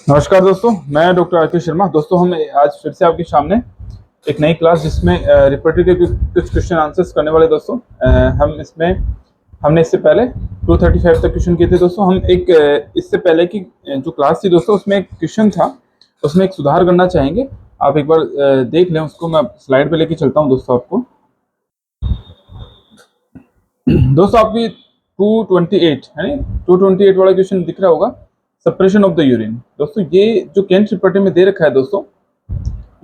नमस्कार दोस्तों, मैं डॉक्टर आर के शर्मा। दोस्तों, हम आज फिर से आपके सामने एक नई क्लास जिसमें रिपीटेड के कुछ क्वेश्चन आंसर्स करने वाले। दोस्तों, हम इसमें हमने इससे पहले 235 तक क्वेश्चन किए थे। दोस्तों, हम एक इससे पहले की जो क्लास थी दोस्तों, उसमें एक क्वेश्चन था, उसमें एक सुधार करना चाहेंगे। आप एक बार देख लें उसको। मैं स्लाइड पे लेके चलता हूँ दोस्तों आपको। दोस्तों, आपकी 228 है नी, 228 वाला क्वेश्चन दिख रहा होगा, सेपरेशन ऑफ द यूरिन। दोस्तों, ये जो केंट रिपर्टी में दे रखा है दोस्तों,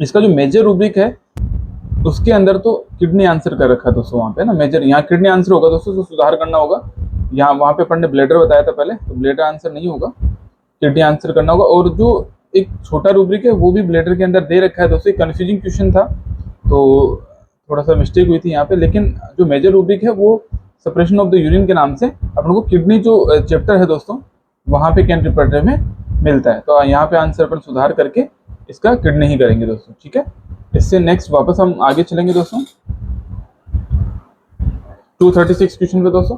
इसका जो मेजर रूब्रिक है उसके अंदर तो किडनी आंसर कर रखा है दोस्तों। वहाँ पे ना मेजर, यहाँ किडनी आंसर होगा दोस्तों, तो सुधार करना होगा। यहाँ वहाँ पे अपन ने ब्लेडर बताया था पहले, तो ब्लेडर आंसर नहीं होगा, किडनी आंसर करना होगा। और जो एक छोटा रूब्रिक है वो भी ब्लेडर के अंदर दे रखा है दोस्तों। एक कन्फ्यूजिंग क्वेश्चन था, तो थोड़ा सा मिस्टेक हुई थी यहाँ पे, लेकिन जो मेजर रूब्रिक है वो सेपरेशन ऑफ द यूरिन के नाम से अपन को किडनी जो चैप्टर है दोस्तों, वहाँ पे केंट रिपर्टर में मिलता है। तो यहाँ पे आंसर अपन सुधार करके इसका किडनी ही करेंगे दोस्तों। ठीक है, इससे नेक्स्ट वापस हम आगे चलेंगे दोस्तों 236 क्वेश्चन पे। दोस्तों,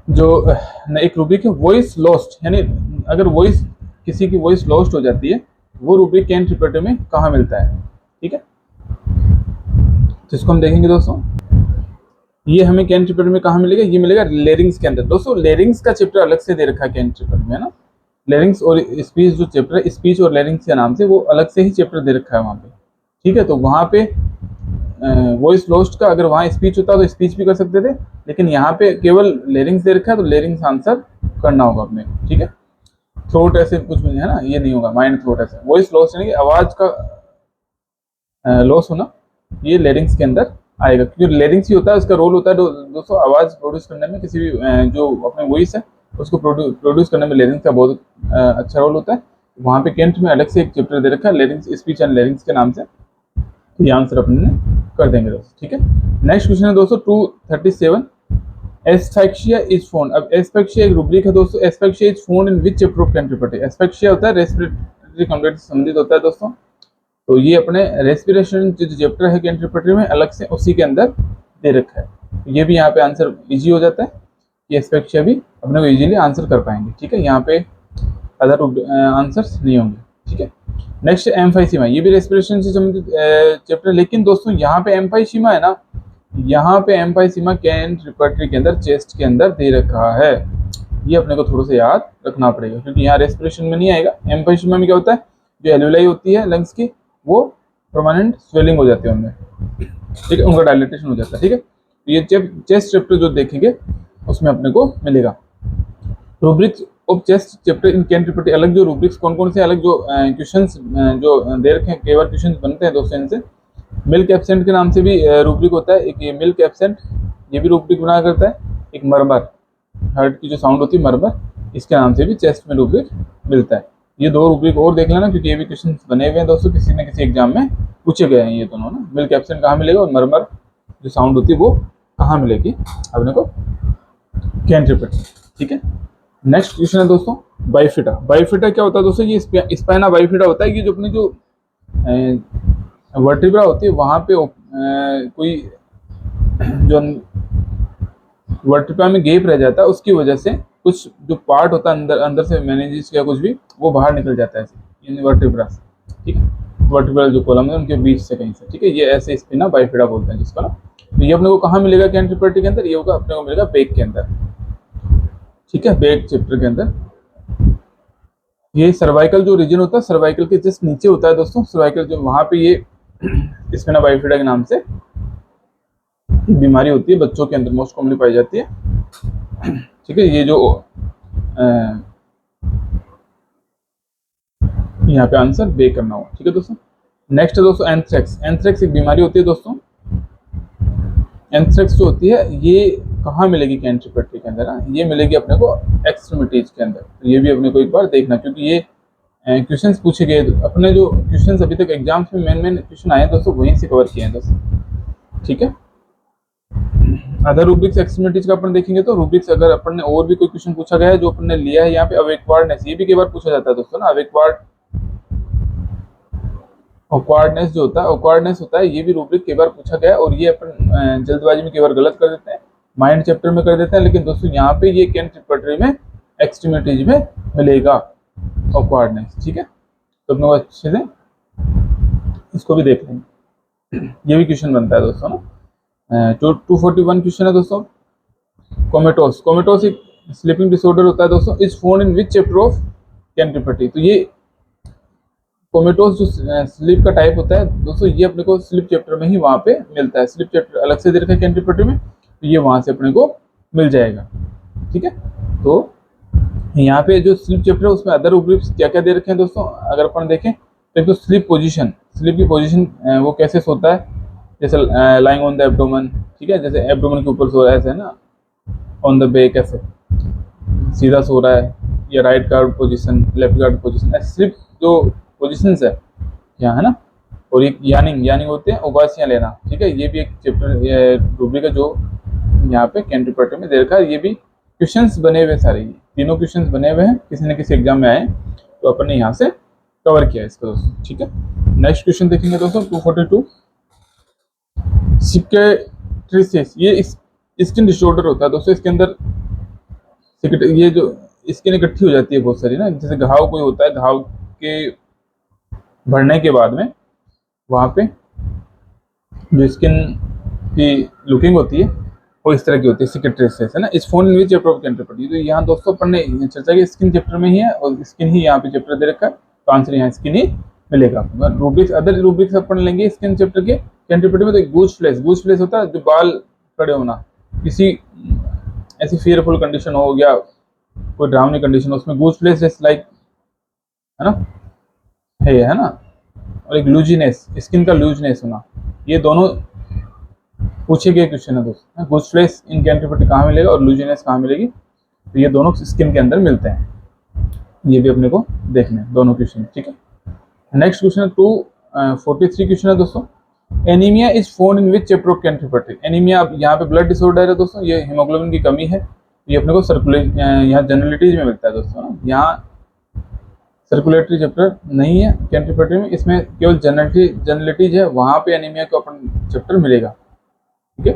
जो एक रूब्रिक है वॉइस लॉस्ट, यानी अगर वॉइस किसी की वॉइस लॉस्ट हो जाती है, वो रूब्रिक केंट रिपर्टर में कहाँ मिलता है। ठीक है, जिसको हम देखेंगे दोस्तों, ये हमें केंट रिपर्टर में कहाँ मिलेगा, ये मिलेगा लेरिंग्स के अंदर। दोस्तों, लेरिंग्स का चैप्टर अलग से दे रखा है केंट रिपर्टर में, है ना। लेरिंग्स और स्पीच जो चैप्टर है, स्पीच और लेरिंग्स के नाम से, वो अलग से ही चैप्टर दे रखा है वहाँ पे। ठीक है, तो वहाँ पे वॉइस लॉस्ट का अगर वहाँ स्पीच होता तो स्पीच भी कर सकते थे, लेकिन यहाँ पे केवल लेरिंग्स दे रखा है, तो लेरिंग्स आंसर करना होगा अपने। ठीक है, थ्रोट ऐसे कुछ भी है ना, ये नहीं होगा, माइंड थ्रोट ऐसे। वॉइस लॉस यानी कि आवाज का लॉस होना, ये लेरिंग्स के अंदर आएगा, क्योंकि लेरिंग्स ही होता है, उसका रोल होता है दोस्तों आवाज प्रोड्यूस करने में। किसी भी जो अपने वॉइस है उसको प्रोड्यूस करने में लेरिंग्स का बहुत अच्छा रोल होता है। वहाँ पे केंट में अलग से एक चैप्टर दे रखा है, लेरिंग्स, स्पीच एंड लेरिंग्स के नाम से। ये आंसर अपने कर देंगे दोस्तों। ठीक है, नेक्स्ट क्वेश्चन है दोस्तों 237, एस्फेक्सिया इज फोन। अब एस्फेक्सिया एक रूब्रिक है दोस्तों। Asphyxia is found in which chapter of Kent repertory. Asphyxia होता है रेस्पिरेटरी कंप्लीट से संबंधित होता है दोस्तों। तो ये अपने रेस्पिरेशन जो चैप्टर है केंट रिपर्टी में, अलग से उसी के अंदर दे रखा है। ये भी यहाँ पे आंसर इजी हो जाता है, ये एस्फेक्सिया भी अपने को इजीली आंसर कर पाएंगे। ठीक है, यहाँ पे अदर आंसर्स नहीं होंगे। ठीक है, नेक्स्ट एम्फाइसीमा, ये भी रेस्पिरेशन से संबंधित चैप्टर, लेकिन दोस्तों यहाँ पे एम्फाइसीमा है ना, यहाँ पे एम्फाइसीमा केंट रिपर्टरी के अंदर चेस्ट के अंदर दे रखा है। ये अपने को थोड़ा सा याद रखना पड़ेगा, क्योंकि यहाँ रेस्पिरेशन में नहीं आएगा। एम्फाइसीमा में क्या होता है, जो एल्यूलाई होती है लंग्स की, वो परमानेंट स्वेलिंग हो जाती है उनमें। ठीक है, उनका डायलेटेशन हो जाता है। ठीक है, तो ये चेस्ट चैप्टर जो देखेंगे उसमें अपने को मिलेगा। Rubrics of chest chapter in Kent repertory, अलग जो रूब्रिक्स कौन कौन से अलग जो क्वेश्चंस जो दे रखे हैं, कई बार क्वेश्चंस बनते हैं दोस्तों इनसे। मिल्क एब्सेंट के नाम से भी रूब्रिक होता है एक, ये मिल्क एब्सेंट, ये भी रूब्रिक बना करता है। एक मरमर, हार्ट की जो साउंड होती है मरमर, इसके नाम से भी चेस्ट में रूब्रिक मिलता है। ये दो रूब्रिक और देख लेना, क्योंकि ये भी क्वेश्चन बने हुए हैं दोस्तों, किसी न किसी एग्जाम में पूछे गए हैं ये दोनों ना। मिल्क एब्सेंट कहाँ मिलेगा और मरमर जो साउंड होती है वो कहाँ मिलेगी अपने को केंट रिपर्टी। ठीक है, नेक्स्ट क्वेश्चन है दोस्तों बाइफिटा। बाइफिटा क्या होता है दोस्तों, ये स्पाइना बाइफिटा होता है कि जो अपनी जो वर्टिब्रा होती है वहाँ पे कोई जो वर्टिब्रा में गैप रह जाता है, उसकी वजह से कुछ जो पार्ट होता है अंदर से मेनिंजेस या कुछ भी, वो बाहर निकल जाता है ऐसे वर्टिब्रा से। ठीक है, वर्टिब्रल जो कॉलम है उनके बीच से कहीं से। ठीक है, ये ऐसे स्पिना बाइफिडा बोलते हैं जिसका ना। तो ये अपने को कहाँ मिलेगा केंट रिपर्टी के अंदर, ये होगा अपने को मिलेगा बैक के अंदर। ठीक है, बैक चैप्टर के अंदर। ये सर्वाइकल जो रीजन होता है, सर्वाइकल के जस्ट नीचे होता है दोस्तों। सर्वाइकल जो वहाँ पे ये स्पिना बाइफिडा के नाम से बीमारी होती है, बच्चों के अंदर मोस्ट कॉमनली पाई जाती है। ठीक है, ये जो यहाँ पे आंसर बे करना होगा। ठीक है दोस्तों, नेक्स्ट है दोस्तों एंथ्रेक्स। एंथ्रेक्स एक बीमारी होती है दोस्तों। एंथ्रेक्स जो होती है ये कहाँ मिलेगी केंट रिपर्टी के अंदर ना, ये मिलेगी अपने को एक्सट्रीमिटीज के अंदर। तो ये भी अपने को एक बार देखना, क्योंकि ये क्वेश्चंस पूछे गए अपने, जो क्वेश्चंस अभी तक एग्जाम्स में मेन क्वेश्चन आए हैं दोस्तों, वहीं से कवर किए हैं दोस्तों। ठीक है, अदर रूब्रिक्स एक्सट्रीमिटीज का अपन देखेंगे तो रूब्रिक्स अगर अपन ने और भी कोई क्वेश्चन पूछा गया है जो अपन ने लिया है यहाँ पे, अवेकवार्डनेस, ये भी कई बार पूछा जाता है दोस्तों ना। ऑकवर्डनेस जो होता है, ऑकवर्डनेस होता है, ये भी रूब्रिक कई बार पूछा गया है, और ये अपन जल्दबाजी में कई बार गलत कर देते हैं, माइंड चैप्टर में कर देते हैं। लेकिन दोस्तों यहाँ पे ये केंट रिपर्टरी में एक्सट्रीमिटीज में मिलेगा। ऑकवर्डनेस। ठीक है, तो अपने को अच्छे से इसको भी देख लेंगे। ये भी क्वेश्चन बनता है दोस्तों ना। 241 क्वेश्चन है दोस्तों। कोमेटोस, कोमेटोस एक स्लीपिंग डिसऑर्डर होता है दोस्तों। Is found in which chapter of Kent repertory. तो ये कोमेटोस जो स्लीप का टाइप होता है दोस्तों, ये अपने को स्लीप चैप्टर में ही वहाँ पे मिलता है। स्लीप चैप्टर अलग से दे रखा है कैंट्रीपटी में, तो ये वहाँ से अपने को मिल जाएगा। ठीक है, तो यहाँ पे जो स्लीप चैप्टर है उसमें अदर रूब्रिक्स क्या क्या दे रखे हैं दोस्तों, अगर अपन देखें तो एक तो स्लीप पोजीशन, स्लीप की पोजीशन वो कैसे सोता है, जैसे लाइंग ऑन द एब्डोमेन। ठीक है, जैसे एब्डोमेन के ऊपर सो रहा है ऐसे ना, ऑन द बैक ऐसे सीधा सो रहा है, या right guard position, left guard position, ऐसे स्लीप जो पोजीशंस है यहाँ है ना। और एक यानिंग, यानिंग होते हैं उबासियाँ लेना। ठीक है, ये भी एक चैप्टर रूब्रिक है जो यहाँ पे कैंट्रीपटी में दे रखा है। ये भी क्वेश्चंस बने हुए सारे, तीनों क्वेश्चंस बने हुए हैं, किसी न किसी एग्जाम में आए तो अपन ने यहाँ से कवर किया इसको दोस्तों। ठीक है, नेक्स्ट क्वेश्चन देखेंगे दोस्तों 242। सिकेट्रिसिस, ये स्किन डिसऑर्डर होता है दोस्तों। इसके अंदर ये जो स्किन इकट्ठी हो जाती है बहुत सारी ना, जैसे घाव कोई होता है, घाव के भरने के बाद में वहाँ पे जो स्किन की लुकिंग होती है वो इस तरह की होती है, सिकेट्रिसिस है ना। इस phone which chapter of Kent repertory. तो यहाँ दोस्तों अपन ने चर्चा की स्किन चैप्टर में ही है, और स्किन ही यहाँ पे चैप्टर दे रखा है, तो आंसर यहाँ स्किन ही मिलेगा। रूब्रिक्स, अदर रूब्रिक्स अपन लेंगे स्किन चैप्टर के कैंट्रीपटी में। तो गूज फ्लैश, गूज फ्लैश होता है जो बाल खड़े होना, किसी ऐसी फियरफुल कंडीशन हो गया, कोई ड्राउनी कंडीशन, उसमें गूज फ्लैश जैसे लाइक है ना, है ना। और एक लूजीनेस, स्किन का लूजनेस होना, ये दोनों पूछे गए क्वेश्चन है दोस्तों। गूज फ्लैश इन कैंट्रीपटी कहाँ मिलेगा और लूजीनेस कहाँ मिलेगी, तो ये दोनों स्किन के अंदर मिलते हैं। ये भी अपने को देखने दोनों क्वेश्चन। ठीक है, नेक्स्ट क्वेश्चन है 243 क्वेश्चन है दोस्तों। Anaemia is found in which chapter of Kent repertory. Anaemia, यहाँ पे ब्लड डिसऑर्डर है दोस्तों, ये हीमोग्लोबिन की कमी है, ये अपने को यहाँ जनरलिटीज में मिलता है दोस्तों ना। यहाँ सर्कुलेटरी चैप्टर नहीं है कैंट्रीपटी में, इसमें केवल जनरलिटीज है, वहाँ पे एनीमिया को अपन चैप्टर मिलेगा। ठीक है,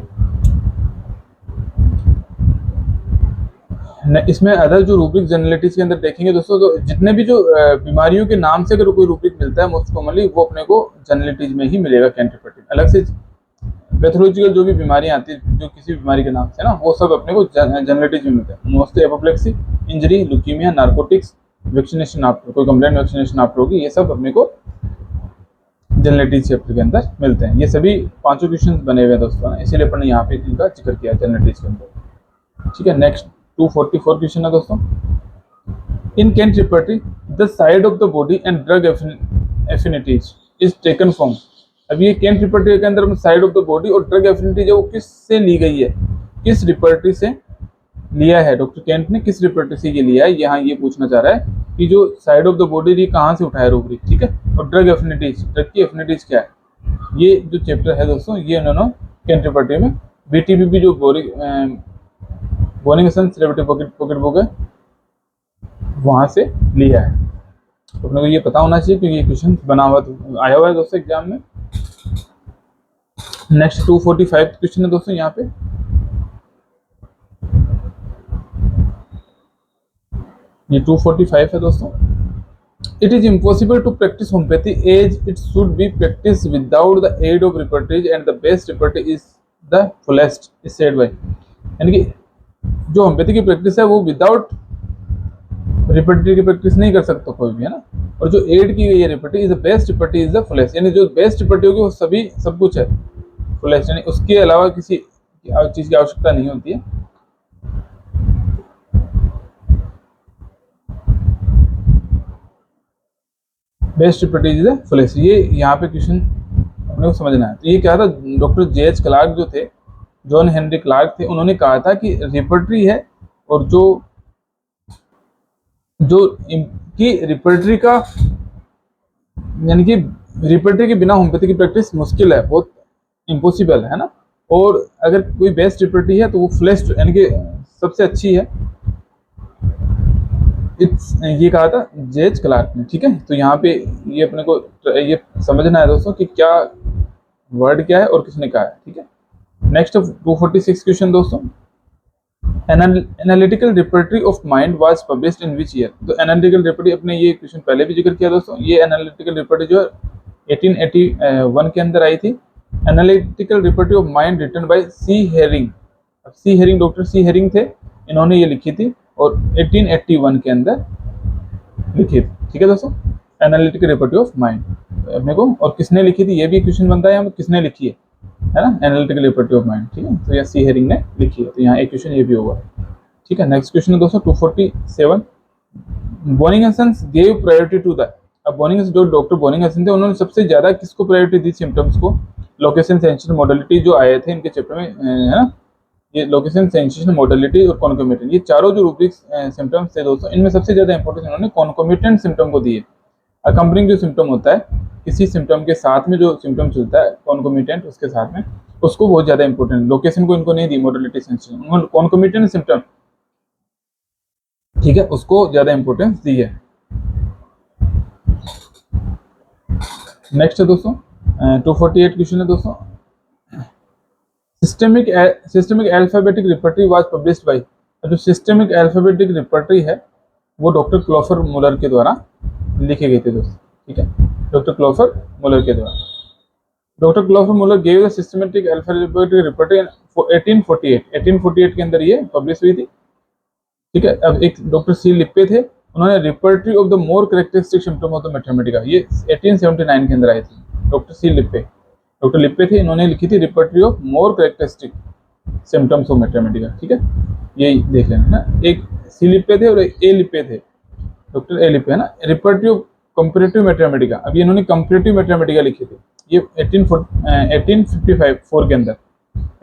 इसमें अदर जो रूब्रिक जनरलिटीज के अंदर देखेंगे दोस्तों, तो जितने भी जो बीमारियों के नाम से अगर कोई रूब्रिक मिलता है मोस्ट कॉमनली, वो अपने को जनरलिटीज में ही मिलेगा कैंट्रीपटी में। अलग से पैथोलॉजिकल जो भी बीमारियां आती है जो किसी बीमारी के नाम से ना, वो सब अपने को जनरलिटीज में मिलता है। Mostly apoplexy, injury, leukaemia, narcotics, vaccination after, कोई कंप्लेंट वैक्सीनेशन आफ्टर होगी, ये सब अपने को जनरलिटीज चैप्टर के अंदर मिलते हैं। ये सभी पांचों क्वेश्चन बने हुए हैं दोस्तों, इसीलिए अपन ने यहाँ पे इनका जिक्र किया जनरलिटीज के अंदर। ठीक है, नेक्स्ट 244 क्वेश्चन है दोस्तों। In Kent repertory the side of the body and drug affinities is taken from. अब ये कैंट्रीपटी के अंदर साइड ऑफ द बॉडी और ड्रग एफिनिटी जो किससे ली गई है, किस रिपर्टी से लिया है, डॉक्टर केंट ने किस रिपर्टी से ये लिया है, यहाँ ये पूछना चाह रहा है कि जो साइड ऑफ द बॉडी ये कहाँ से उठाया रूब्रिक। ठीक है, और ड्रग एफिनिटीज, ड्रग की एफिनिटीज क्या है, ये जो चैप्टर है दोस्तों, ये उन्होंने कैंट्रीपटी में बीटीबीपी जो बोर्निंग सेलेब्रिटी पॉकेट बुक है वहां से लिया है। तो अपने को ये पता होना चाहिए क्योंकि ये क्वेश्चन बना हुआ आया हुआ है दोस्तों एग्जाम में। नेक्स्ट 245 क्वेश्चन है दोस्तों यहाँ पे। ये 245 है दोस्तों। It is impossible to practise homeopathy as it should be practise without the aid of repertories and the best repertory is the fullest is said by. यानी कि जो होम्योपैथी की प्रैक्टिस है वो विदाउट रिपर्टी की प्रैक्टिस नहीं कर सकता कोई भी, है ना। और जो एड की गई है repertory is the best repertory is the fullest, यानी जो बेस्ट रिपर्टी होगी वो सभी सब कुछ है, फुलेस्ट यानी उसके अलावा किसी चीज की आवश्यकता नहीं होती है। Best repertory is the fullest, ये यहाँ पे क्वेश्चन अपने को समझना है। तो ये क्या था, डॉक्टर जे.एच. क्लार्क जो थे, जॉन हेनरी क्लार्क थे, उन्होंने कहा था कि रिपर्टरी है और जो की रिपर्टरी का यानी कि रिपर्टरी के बिना होम्योपैथी की प्रैक्टिस मुश्किल है, बहुत इम्पॉसिबल है ना। और अगर कोई बेस्ट रिपर्टरी है तो वो फ्लेस्ट यानी कि सबसे अच्छी है, ये कहा था जे.एच. क्लार्क ने। ठीक है, तो यहाँ पे ये अपने को ये समझना है दोस्तों कि क्या वर्ड क्या है और किसने कहा है। ठीक है, नेक्स्ट 246 क्वेश्चन दोस्तों। Analytical repertory of mind was published in which year? तो एनालिटिकल रिपर्टरी, अपने ये क्वेश्चन पहले भी जिक्र किया दोस्तों, ये एनालिटिकल रिपर्टरी जो 1881 के अंदर आई थी। Analytical repertory of mind written by C Hering. अब C Hering, doctor C Hering थे, इन्होंने ये लिखी थी और 1881 के अंदर लिखी थी। ठीक है दोस्तों, एनालिटिकल रिपर्टरी ऑफ माइंड अपने को, और किसने लिखी थी ये भी क्वेश्चन बनता है, किसने लिखी है ना, एनालिटिकल रिपर्टरी ऑफ माइंड। ठीक है, तो यह सी हेरिंग ने लिखी है, तो यहाँ एक क्वेश्चन ये भी होगा। ठीक है, नेक्स्ट क्वेश्चन है दोस्तों 247। Boenninghausen gave priority to the, अब बोनिंग, जो डॉक्टर बोनिंग एंड थे, उन्होंने सबसे ज्यादा किसको प्रायोरिटी दी सिम्टम्स को? लोकेशन, सेंसेशन, मोडालिटी जो आए थे इनके चैप्टर में, है ना, ये लोकेशन, सेंसेशन, मोडालिटी और कॉन्कोमिटेंट, ये चारों जो रूब्रिक सिम्टम्स थे दोस्तों, इनमें सबसे ज्यादा इंपॉर्टेंस इन्होंने कॉन्कोमिटेंट सिम्टम को दिए। अकम्पनिंग जो सिम्टम होता है, किसी सिम्टम के साथ में जो सिम्टम चलता है कॉन्कोमिटेंट, उसके साथ में, उसको बहुत ज्यादा इंपॉर्टेंट, लोकेशन को इनको नहीं दी, मोडालिटी, सेंसेशन, उन्होंने कॉन्कोमिटेंट सिम्टम, ठीक है, उसको ज्यादा इंपॉर्टेंस दी है। नेक्स्ट है दोस्तों 248 क्वेश्चन है दोस्तों, systemic alphabetic repertory was published by, जो सिस्टमिक अल्फाबेटिक रिपर्टरी है वो डॉक्टर क्लोफर मुलर के द्वारा लिखी गई थी दोस्तों। ठीक है, डॉक्टर क्लोफर मुलर के द्वारा, doctor Clotar Muller gave the systematic alphabetic repertory 1848 के अंदर ये पब्लिश हुई थी। ठीक है, अब एक डॉक्टर सी लिप्पे थे, उन्होंने repertory of the more characteristic symptom of the Mathematica, ये 1879 के अंदर आई थी। डॉक्टर सी लिप्पे, डॉक्टर लिप्पे थे, इन्होंने लिखी थी repertory of more characteristic symptoms of Mathematica. ठीक है, यही देख लेना ना, एक सी लिप्पे थे और एक ए लिप्पे थे, डॉक्टर ए लिप्पे, है ना, रिपर्टरी ऑफ कंपैरेटिव मैथमेटिका, अभी इन्होंने कंपैरेटिव मैथमेटिका लिखी थी, ये 1854 के अंदर,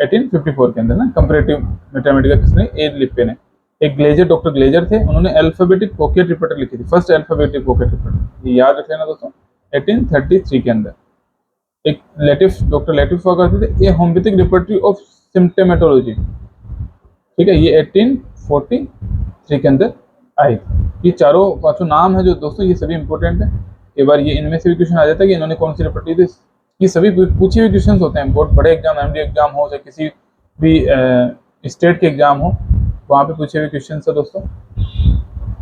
1854 के अंदर ना, कंपैरेटिव मैथमेटिका किसने? ए लिप्पे ने। एक ग्लेजर, डॉक्टर ग्लेजर थे, उन्होंने अल्फाबेटिक पॉकेट रिपोर्टर लिखी थी, फर्स्ट अल्फाबेटिक पॉकेट रिपोर्टर, ये याद रख लेना दोस्तों, 1833 के अंदर। एक लेटिफ, डॉक्टर लेटिफ हुआ करते थे, ये होम्योपैथिक रिपोर्टरी ऑफ सिम्प्टोमेटोलॉजी। ठीक है, ये 1843 के अंदर आई थी। ये चारों पांचों नाम है जो दोस्तों, ये सभी इंपॉर्टेंट है, एक बार ये इनमें से भी क्वेश्चन आ जाता है कि इन्होंने कौन सी रिपोर्टरी थी, ये सभी पूछे हुए क्वेश्चन होते हैं, बहुत बड़े एग्जाम, एमडी एग्जाम हो, चाहे किसी भी स्टेट के एग्जाम हो, वहाँ पे पूछे हुए क्वेश्चन है दोस्तों।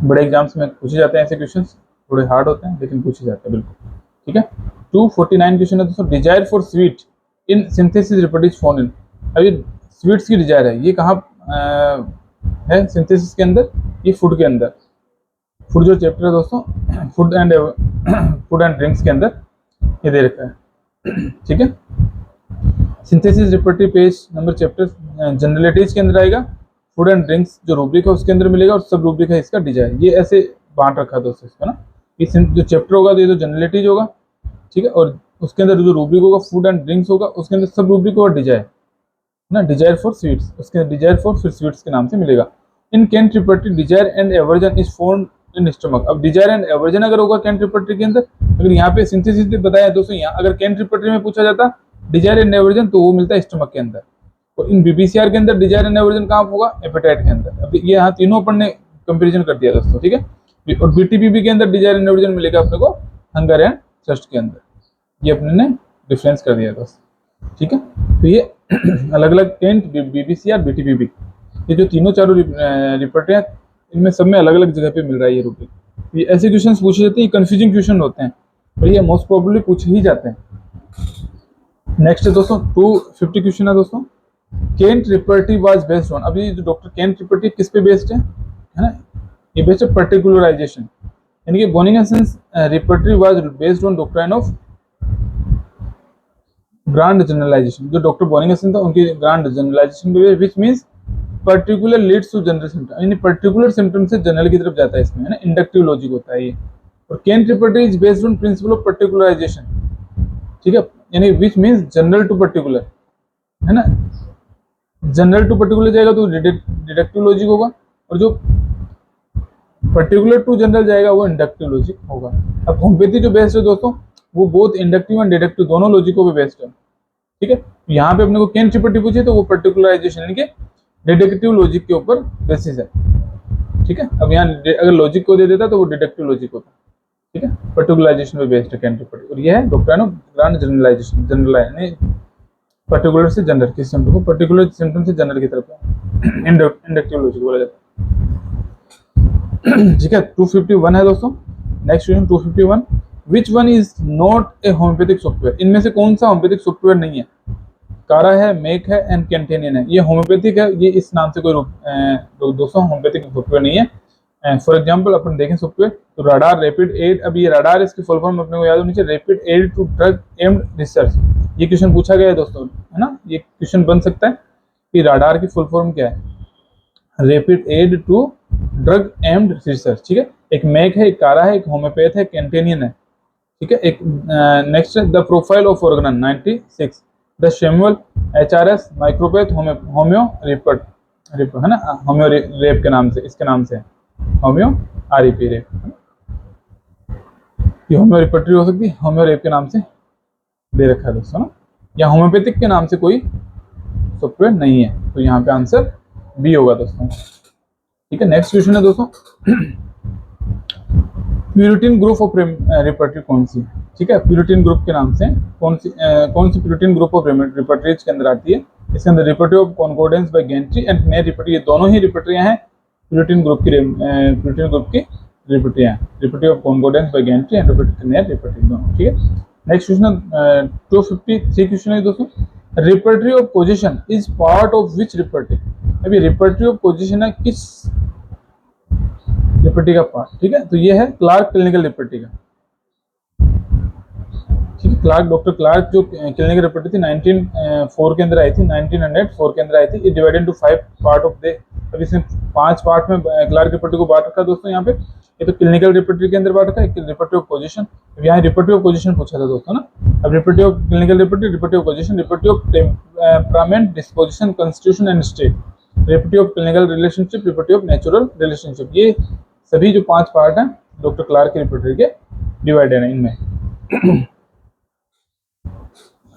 बड़े एग्जाम्स में पूछे जाते हैं ऐसे क्वेश्चन, थोड़े हार्ड होते हैं लेकिन पूछे जाते हैं बिल्कुल। ठीक है, 249 क्वेश्चन है दोस्तों, desire for sweet in synthesis reproduce phone in, अभी स्वीट्स की डिजायर है, ये कहाँ है सिंथेसिस के अंदर? ये फूड के अंदर, फूड जो चैप्टर है दोस्तों, फूड एंड ड्रिंक्स के अंदर ये दे रखा है। ठीक है, synthesis repertory page number chapter generalities के अंदर आएगा, फूड एंड ड्रिंक्स जो रूब्रिक है उसके अंदर मिलेगा, और सब रूब्रिक है इसका डिजायर, ये ऐसे बांट रखा दोस्तों इसको ना, ये जो चैप्टर होगा तो ये तो जनरलिटीज होगा, ठीक है, और उसके अंदर जो रूब्रिक होगा फूड एंड ड्रिंक्स होगा, उसके अंदर सब रूब्रिक होगा डिजायर ना, डिजायर फॉर स्वीट्स, उसके अंदर डिजायर फॉर स्वीट्स के नाम से मिलेगा। In Kent repertory desire and aversion is found in stomach, अब डिजायर एंड एवर्जन अगर होगा कैंट रिपर्टरी के अंदर, अगर यहाँ पे सिंथेसिस बताया दोस्तों, यहाँ अगर कैंट रिपर्टरी में पूछा जाता डिजायर एंड एवर्जन तो वो मिलता है स्टमक के अंदर, और इन बीबीसीआर के अंदर डिजायर एंड एवर्जन कहाँ होगा? एपेटाइट के अंदर। अब ये यहाँ तीनों अपन ने कंपेरिजन कर दिया दोस्तों। ठीक है, और बीटीपीबी के अंदर डिजायर एंड एवर्जन मिलेगा अपने को हंगर एंड थर्स्ट के अंदर, ये अपने ने डिफरेंस कर दिया दोस्तों। ठीक है, तो ये अलग अलग कैंट, बीबीसीआर, बीटीपीबी, ये जो तीनों चारों रिपोर्टें हैं, इनमें सब में अलग अलग जगह पे मिल रहा है ये रूब्रिक। ये ऐसे क्वेश्चन पूछे जाते हैं, कंफ्यूजिंग क्वेश्चन होते हैं, और ये मोस्ट प्रोबेबली पूछे ही जाते हैं। नेक्स्ट है दोस्तों 250 क्वेश्चन है दोस्तों, केंट रिपर्टी वाज बेस्ड ऑन, अभी जो डॉक्टर केंट रिपर्टी किस पे बेस्ड है ना, ये बेस्ड है पर्टिकुलराइजेशन, यानी कि Boenninghausen's repertory was based on doctrine of grand generalisation, जो डॉक्टर बोनिंगसन था उनकी ग्रांड जनरलाइजेशन पे, which means particular leads to general symptom, यानी पर्टिकुलर सिम्टम से जनरल की तरफ जाता है इसमें, है ना, इंडक्टिव लॉजिक होता है ये। और Kent repertory is based on principle of particularisation, ठीक है, यानी which means general to particular, है ना, जनरल टू पर्टिकुलर जाएगा तो डिडक्टिव लॉजिक होगा, और जो पर्टिकुलर टू जनरल जाएगा वो इंडक्टिव लॉजिक होगा। अब होम्योपैथी जो बेस्ड है दोस्तों, वो बोथ इंडक्टिव एंड डिडक्टिव दोनों लॉजिकों पे बेस्ड है। ठीक है, यहाँ पे अपने को केंट रिपर्टी पूछी तो वो पर्टिकुलराइजेशन यानी कि डिडक्टिव लॉजिक के ऊपर बेसिस है। ठीक है, अब यहाँ अगर लॉजिक को दे देता तो वो डिडक्टिव लॉजिक होता। ठीक है, पर्टिकुलराइजेशन पे बेस्ड है केंट रिपर्टी, और ये है doctrine of grand generalization, generalize particular से जनरल, किसी सिम्टम को पर्टिकुलर सिम्टम से जनरल की तरफ इंडक्टिव लॉजिक बोला जाता है। ठीक है, 251 है दोस्तों। Next question 251, which one is not a homeopathic software, इनमें से कौन सा होम्योपैथिक सॉफ्टवेयर नहीं है? कारा है, मेक है एंड कैंटेनियन है। ये होम्योपैथिक है, ये इस नाम से कोई दोस्तों होम्योपैथिक सॉफ्टवेयर नहीं है। फॉर एग्जांपल अपन देखें सॉफ्टवेयर तो राडार, रैपिड एड, अब ये राडार इसकी फुल फॉर्म अपने को याद होनी चाहिए, rapid aid to drug aimed research. ये क्वेश्चन पूछा गया है दोस्तों, है ना, ये क्वेश्चन बन सकता है कि राडार की फुल फॉर्म क्या है, rapid aid to drug aimed research. ठीक है, एक मेक है, एक कारा है, एक होम्योपैथ है, कैंटेनियन है। ठीक है, एक नेक्स्ट है the profile of organ 96, the Samuel, HRS, Micropath, homeo repert, है ना, होम्यो रेप के नाम से, इसके नाम से होम्यो आरईपी रेप, ये होम्यो रिपर्टरी हो सकती है, होम्यो रेप के नाम से दे रखा है दोस्तों ना, या होम्योपैथिक के नाम से कोई सॉफ्टवेयर नहीं है, तो यहाँ पे आंसर बी होगा दोस्तों। ठीक है, नेक्स्ट क्वेश्चन है दोस्तों, प्यूरिटिन ग्रुप ऑफ रिपर्टरी कौन सी है? ठीक है, प्यूरिटिन ग्रुप के नाम से कौन सी प्यूरिटिन ग्रुप ऑफ रिपर्टरीज के अंदर आती है? इसके अंदर repertory of concordance by Gentry and Knerr repertory, ये दोनों ही रिपर्टरियां हैं प्यूरिटिन ग्रुप की रिपर्टरियां, repertory of concordance by Gentry and Knerr repertory दोनों। ठीक है, नेक्स्ट क्वेश्चन 253 क्वेश्चन है दोस्तों, repertory of position is part of which repertory? अभी रिपर्टरी ऑफ पोजीशन है किस रिपर्टरी का पार्ट? ठीक है, तो ये है क्लार्क क्लिनिकल रिपर्टरी का। ठीक है, क्लार्क, डॉक्टर क्लार्क जो क्लिनिकल रिपर्टरी थी 1904 के अंदर आई थी, 1904 के अंदर आई थी। ये divided into 5 part of the, अब इसमें 5 पार्ट में क्लार्क रिपर्टरी को बांट रखा है दोस्तों। यहाँ पे ये तो क्लिनिकल रिपर्टरी के अंदर बांट रखा है, रिपर्टरी ऑफ पोजीशन, यहाँ रिपर्टरी ऑफ पोजीशन पूछा था दोस्तों ना। अब repertory of clinical repertory, repertory of position, repertory of temperament, disposition, constitution and state, repertory of clinical relationship, repertory of natural relationship, ये सभी जो 5 पार्ट हैं डॉक्टर क्लार्क की रिपर्टरी के डिवाइडेड है इनमें।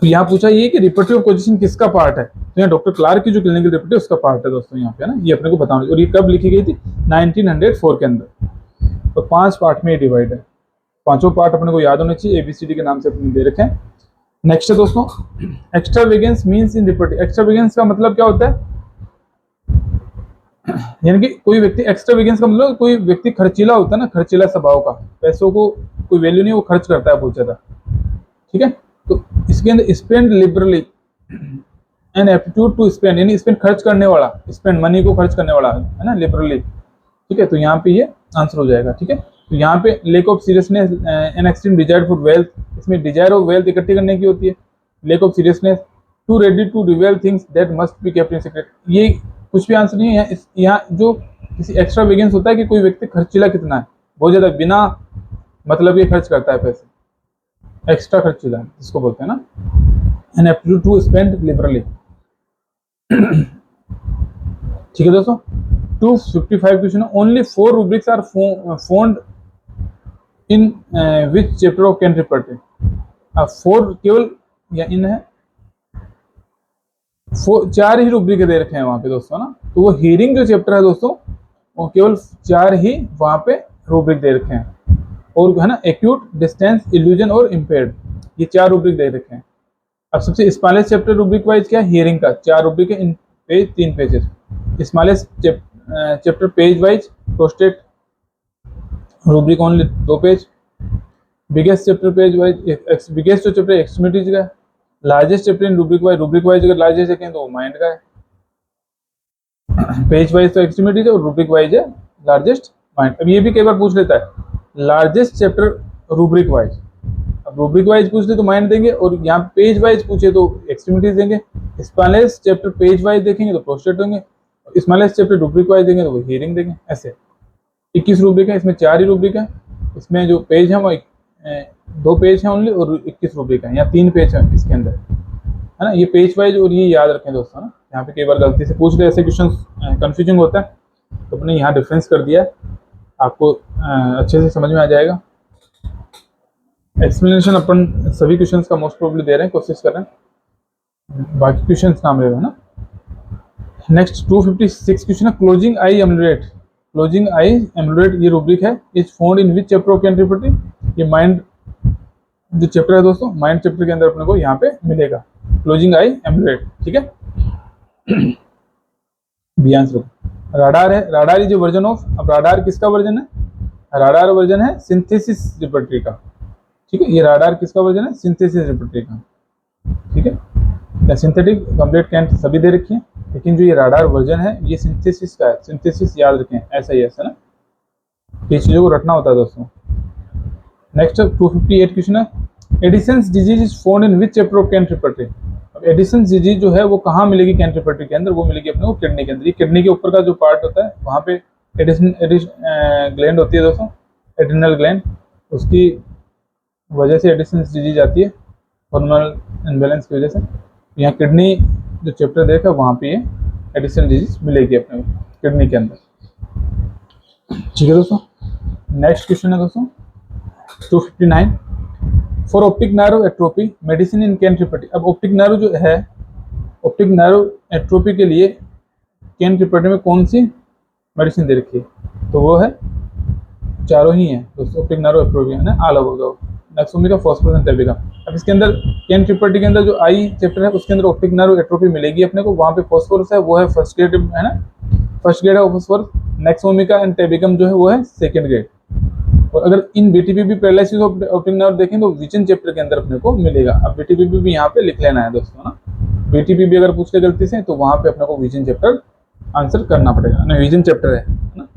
तो यहाँ पूछा ये कि रिपर्टरी ऑफ पोजीशन किसका पार्ट है? तो यहाँ डॉक्टर क्लार्क की जो क्लिनिकल रिपर्टरी उसका पार्ट है दोस्तों यहाँ पे, ना, ये अपने को बताना। और ये कब लिखी गई थी? 1904 के अंदर। तो 5 पार्ट में ये डिवाइड है, पांचों पार्ट अपने को याद होने चाहिए, ABCD के नाम से अपने दे रखे हैं। नेक्स्ट है दोस्तों, extravagance means in repertory. Extravagance का मतलब क्या होता है? यानी कि कोई व्यक्ति, एक्स्ट्रावेगेंस का मतलब कोई व्यक्ति खर्चीला होता है ना, खर्चीला स्वभाव का, पैसों को कोई वैल्यू नहीं, वो खर्च करता है बहुत ज्यादा। ठीक है, तो इसके अंदर spend liberally and aptitude to spend, यानी स्पेंड खर्च करने वाला, स्पेंड मनी को खर्च करने वाला है ना, लिबरली। ठीक है, तो यहाँ पे ये आंसर हो जाएगा। ठीक है, तो यहाँ पे lack of seriousness and extreme desire for wealth, इसमें डिजायर ऑफ वेल्थ इकट्ठी करने की होती है। Lack of seriousness, too ready to reveal things that must be kept in secret, ये कुछ भी आंसर नहीं है। यहाँ जो किसी एक्स्ट्रा वेगेंस होता है कि कोई व्यक्ति खर्चीला कितना है, बहुत ज्यादा बिना मतलब ये खर्च करता है पैसे, एक्स्ट्रा खर्चीला जिसको बोलते हैं ना, and aptitude to spend liberally. ठीक है दोस्तों, 255 question, only 4 rubrics are found in which chapter of Kent repertory? 4 केवल या इन है, 4 ही रूब्रिक दे रखे हैं वहां पे दोस्तों ना। तो वो हियरिंग जो चैप्टर है दोस्तों, वो केवल 4 ही वहां पे रूब्रिक दे रखे हैं, और है ना एक्यूट, डिस्टेंस, इल्यूजन और इम्पेयर्ड, ये 4 रूब्रिक दे रखे हैं। अब सबसे स्मॉलेस्ट चैप्टर रूब्रिक वाइज क्या है? हियरिंग का 4 रूब्रिक है, इन page 3 pages. Smallest chapter page wise prostate rubric only 2 page. Biggest chapter page wise, biggest जो चैप्टर एक्सट्रीमिटीज का है। Largest chapter in rubric wise अगर लार्जेस्ट देखें तो माइंड का है। पेज वाइज तो एक्सट्रीमिटीज है और रूब्रिक वाइज है लार्जेस्ट माइंड। अब ये भी कई बार पूछ लेता है लार्जेस्ट चैप्टर रूब्रिक वाइज, अब रूब्रिक वाइज पूछ ले तो माइंड देंगे, और यहाँ पेज वाइज पूछे तो एक्सट्रीमिटीज देंगे। स्मॉलेस्ट चैप्टर पेज वाइज देखेंगे तो प्रोस्टेट होंगे, स्मॉलेस्ट चैप्टर रूब्रिक वाइज देंगे तो वो हियरिंग देंगे। ऐसे 21 रूब्रिक है, इसमें 4 ही रूब्रिक है, इसमें जो पेज है वो 2 पेज है ओनली, और 21 रूब्रिक है, यहाँ 3 पेज है इसके अंदर, है ना। ये पेज वाइज और ये याद रखें दोस्तों ना, यहाँ पे कई बार गलती से पूछ ले, ऐसे क्वेश्चन कंफ्यूजिंग होता है, तो अपने यहाँ डिफरेंस कर दिया है, आपको अच्छे से समझ में आ जाएगा। एक्सप्लेनेशन अपन सभी क्वेश्चंस का मोस्ट प्रोबेबली दे रहे हैं, कोशिश कर रहे हैं, बाकी क्वेश्चंस नाम रहेगा ना। नेक्स्ट 256 क्वेश्चन है, क्लोजिंग आई एम्युलेट। क्लोजिंग आई एम्युलेट ये रूब्रिक है, is found in which chapter of Kent repertory? ये माइंड जो चैप्टर है दोस्तों, माइंड चैप्टर के अंदर अपने को यहाँ पे मिलेगा। क्लोजिंग आई एम्बुलेट, ठीक है। बी आंसर राडार है। राडार इज वर्जन ऑफ, अब राडार किसका वर्जन है? राडार वर्जन है सिंथेसिस रिपर्टरी का, ठीक है। ये राडार किसका वर्जन है? सिंथेसिस रिपर्टरी का, ठीक है। सिंथेटिक कंप्लीट कैंट सभी दे रखी है, लेकिन जो ये राडार वर्जन है ये सिंथेसिस का है। सिंथेसिस याद रखें, ऐसा ही है ना, ये चीजों को रखना होता है दोस्तों। नेक्स्ट 258 क्वेश्चन है, Addison's disease is found in which chapter of Kent repertory. अब एडिसन्स डिजीज जो है वो कहाँ मिलेगी कैंट रिपर्टरी के अंदर? वो मिलेगी अपने को किडनी के अंदर। ये किडनी के ऊपर का जो पार्ट होता है वहाँ पे ग्लैंड होती है दोस्तों, एड्रिनल ग्लैंड, उसकी वजह से एडिसन्स डिजीज आती है, हार्मोनल इम्बैलेंस की वजह से। यहाँ किडनी जो चैप्टर देखा वहाँ पे ये एडिसन डिजीज मिलेगी अपने को किडनी के अंदर, ठीक है दोस्तों। नेक्स्ट क्वेश्चन है दोस्तों 259, for optic nerve atrophy medicine in Kent repertory. अब ऑप्टिक नर्व जो है, ऑप्टिक नर्व एट्रोपी के लिए कैंट रिपर्टरी में कौन सी मेडिसिन दे रखी है? तो वो है चारों ही हैं दोस्तों, ऑप्टिक नर्व एट्रोपी है ना, ऑल ओवर नैक्सोमिका, फॉस्फोरस एंड टेबिका। अब इसके अंदर कैंट रिपर्टरी के अंदर जो आई चैप्टर है उसके अंदर ऑप्टिक नर्व एट्रोपी मिलेगी अपने को। वहाँ पे फॉस्फोरस है, वो है फर्स्ट ग्रेड है ना, फर्स्ट ग्रेड है फॉस्फोरस। नैक्सोमिका एंड टेबिकम जो है वो है सेकंड ग्रेड। और अगर इन बीटीपीपी पैरालिसिस ऑफ ऑप्टिक नर्व देखें तो विजन चैप्टर के अंदर अपने को मिलेगा। अब बीटीपीपी भी यहाँ पे लिख लेना है दोस्तों ना, बीटीपीपी अगर पूछ ले गलती से तो वहाँ पे अपने को विजन चैप्टर आंसर करना पड़ेगा ना, विजन चैप्टर है ना।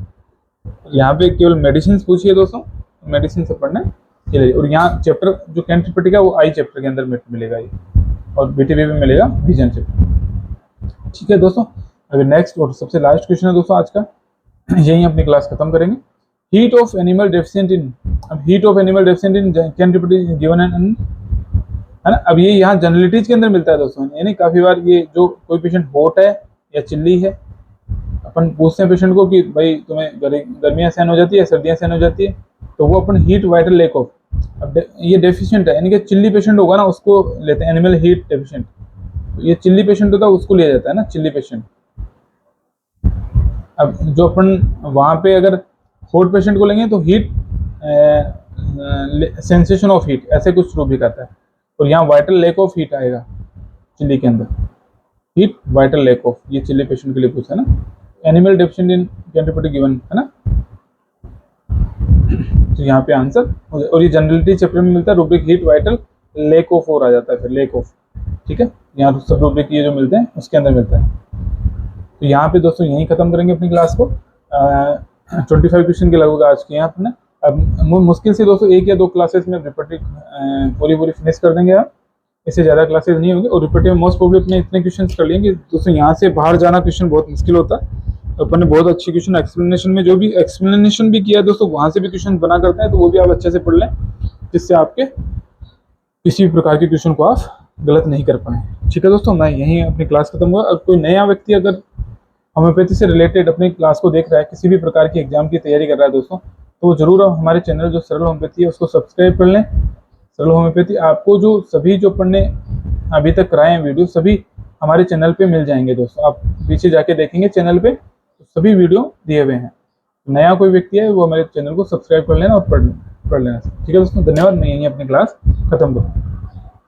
यहाँ पे केवल मेडिसिन पूछी है दोस्तों, मेडिसिन से पढ़ना है। और यहाँ चैप्टर जो कैंट रिपर्टरी का वो आई चैप्टर के अंदर मिलेगा ये, और बीटीपी में मिलेगा विजन चैप्टर, ठीक है दोस्तों। अभी नेक्स्ट और सबसे लास्ट क्वेश्चन है दोस्तों आज का, यही अपनी क्लास खत्म करेंगे। Heat of animal deficient in, अब heat of animal deficient in Kent repertory given है ना। अब ये यहाँ जनरलिटीज के अंदर मिलता है दोस्तों, यानी काफी बार ये जो कोई पेशेंट हॉट है या चिल्ली है, अपन पूछते हैं पेशेंट को कि भाई तुम्हें गर्मियाँ सहन हो जाती है, सर्दियाँ सहन हो जाती है, तो वो अपन हीट वाइटल लैक ऑफ, अब ये डेफिशिएंट है, यानी कि चिल्ली पेशेंट होगा ना उसको लेते हैं एनिमल हीट डेफिशिएंट। ये चिल्ली पेशेंट होता है उसको लिया जाता है ना, चिल्ली पेशेंट। अब जो अपन वहाँ पे अगर हॉट पेशेंट को लेंगे तो हीट सेंसेशन ऑफ हीट ऐसे कुछ रूप दिखाता है, और यहाँ वाइटल लैक ऑफ हीट आएगा चिल्ली के अंदर, हीट वाइटल लैक ऑफ, ये चिल्ली पेशेंट के लिए पूछा है ना। Animal deficient in Kent repertory given है ना, तो यहाँ पे आंसर, और ये जनरलिटी चैप्टर में मिलता है, rubric heat vital lack of और आ जाता है फिर लैक ऑफ, ठीक है। यहाँ सब रूब्रिक ये जो मिलते हैं उसके अंदर मिलता है। तो यहाँ पे दोस्तों यहीं खत्म करेंगे अपनी क्लास को। 25 क्वेश्चन के लगभग आज के यहाँ पर ना, अब मुश्किल से दोस्तों 1 या 2 क्लासेस में रिपर्टरी पूरी फिनिश कर देंगे आप, इससे ज़्यादा क्लासेस नहीं होंगे। और रिपर्टरी में मोस्ट प्रोबेबली अपने इतने क्वेश्चन कर लेंगे दोस्तों, यहाँ से बाहर जाना क्वेश्चन बहुत मुश्किल होता है। अपन ने बहुत अच्छी क्वेश्चन एक्सप्लेनेशन में जो भी एक्सप्लेनेशन भी किया है दोस्तों, वहाँ से भी क्वेश्चन बना करते हैं, तो वो भी आप अच्छे से पढ़ लें, जिससे आपके किसी भी प्रकार के क्वेश्चन को आप गलत नहीं कर पाए, ठीक है दोस्तों। मैं यहीं अपनी क्लास खत्म हुआ। अब कोई नया व्यक्ति अगर होम्योपैथी से रिलेटेड अपनी क्लास को देख रहा है, किसी भी प्रकार की एग्जाम की तैयारी कर रहा है दोस्तों, तो जरूर हमारे चैनल जो सरल होम्योपैथी है उसको सब्सक्राइब कर लें। सरल होम्योपैथी आपको जो सभी जो पढ़ने अभी तक कराए हैं वीडियो सभी हमारे चैनल पे मिल जाएंगे दोस्तों, आप पीछे जाके देखेंगे चैनल पे तो सभी वीडियो दिए हुए हैं। नया कोई व्यक्ति है वो हमारे चैनल को सब्सक्राइब कर लेना और पढ़ लेना, ठीक है दोस्तों। धन्यवाद, मैं यहीं अपनी क्लास खत्म करूँ।